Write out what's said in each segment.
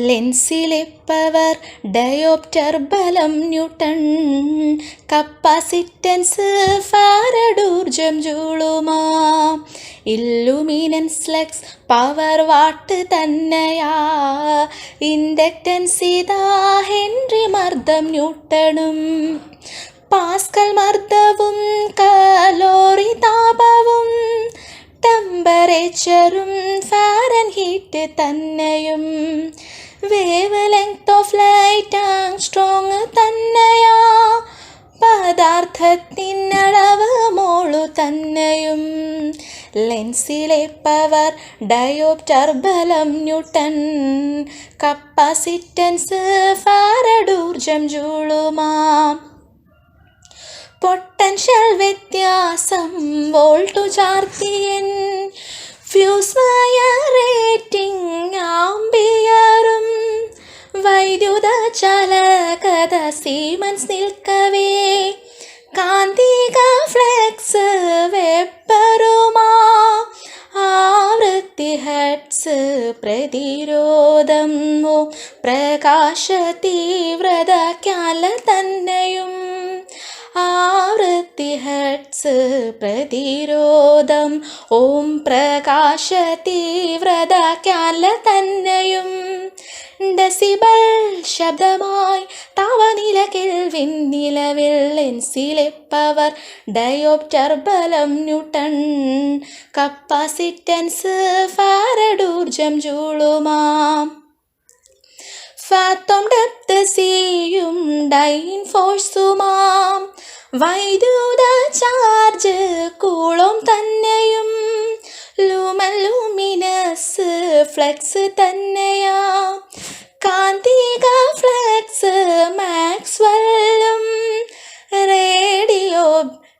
ലെൻസിലെ power dioptre ബലം newton, capacitance farad ഊർജം ജൂളുമാ, ഇല്ലുമിനൻസ് lux power what തന്നെയാ, ഇൻഡക്റ്റൻസ് ഇതാ ഹെൻറി മർദ്ദം ന്യൂട്ടണും, പാസ്കൽ മർദ്ദവും കലോറി താപവും ടെമ്പറേച്ചറും ഫാരൻഹീറ്റ് തന്നെയും, wave length of light Armstrong തന്നെയാ, പദാർത്ഥത്തിനളവ് മോളു തന്നെയും, ലെൻസിലെ പവർ ഡയോപ്റ്റർ ബലം ന്യൂട്ടൺ, കപ്പാസിറ്റൻസ് ഫാരഡ് ഊർജം ജൂളുമാ, പൊട്ടൻഷ്യൽ വ്യത്യാസം വോൾട്ടു ചാർത്തിയൻ, ഫ്യൂസ് വയറേറ്റിംഗ് ആംബിയറും, വൈദ്യുത ചാലകത സീമൻസ് നിൽക്കവേ, കാന്തിക ഫ്ലെക്സ് വെപ്പറുമാ, ആവൃത്തി ഹെർട്സ് പ്രതിരോധം പ്രകാശ തീവ്രത ക്യാല തന്നെയും, ആവൃത്തി ഹെർട്സ് പ്രതിരോധം ഓം പ്രകാശ തീവ്രത ക്യാല തന്നെയും, ഡെസിബൽ ശബ്ദമായി താപനില കെൽവിൻ നിലവിൽ, ലെൻസിലെ പവർ ഡയോപ്റ്റർ ബലം ന്യൂട്ടൺ, കപ്പാസിറ്റൻസ് ഫാരഡ് ഊർജം ജൂളുമാ, ഫാത്തം ഡെപ്ത് സിയും ഡൈൻ ഫോഴ്സുമാം, വൈദ്യുത ചാർജ് കൂളോം തന്നെയും, ലൂമൻ ലൂമിനസ് ഫ്ലെക്സ് തന്നെയാ, കാന്തിക ഫ്ലെക്സ് മാക്സ്വെല്ലും, റേഡിയോ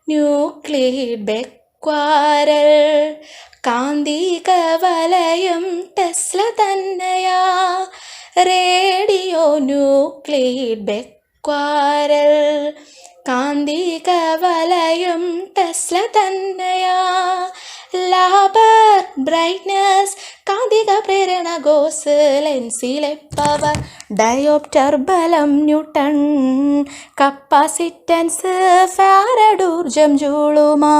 ന്യൂക്ലിഡ് ബെക്വാരൽ, കാന്തിക വലയം ടെസ്ല തന്നെയാ, റേഡിയോ ന്യൂക്ലിഡ് ബെക്വാരൽ, കാന്തിക വലയം ടെസ്ല തന്നെയാ, ലാബർ ബ്രൈറ്റ്നസ് കാന്തിക പ്രേരണ ഗോസ്, ലെൻസിലെ പവർ ഡയോപ്റ്റർ ബലം ന്യൂട്ടൺ, കപ്പാസിറ്റൻസ് ഫാരഡ് ഊർജം ജൂളുമാ.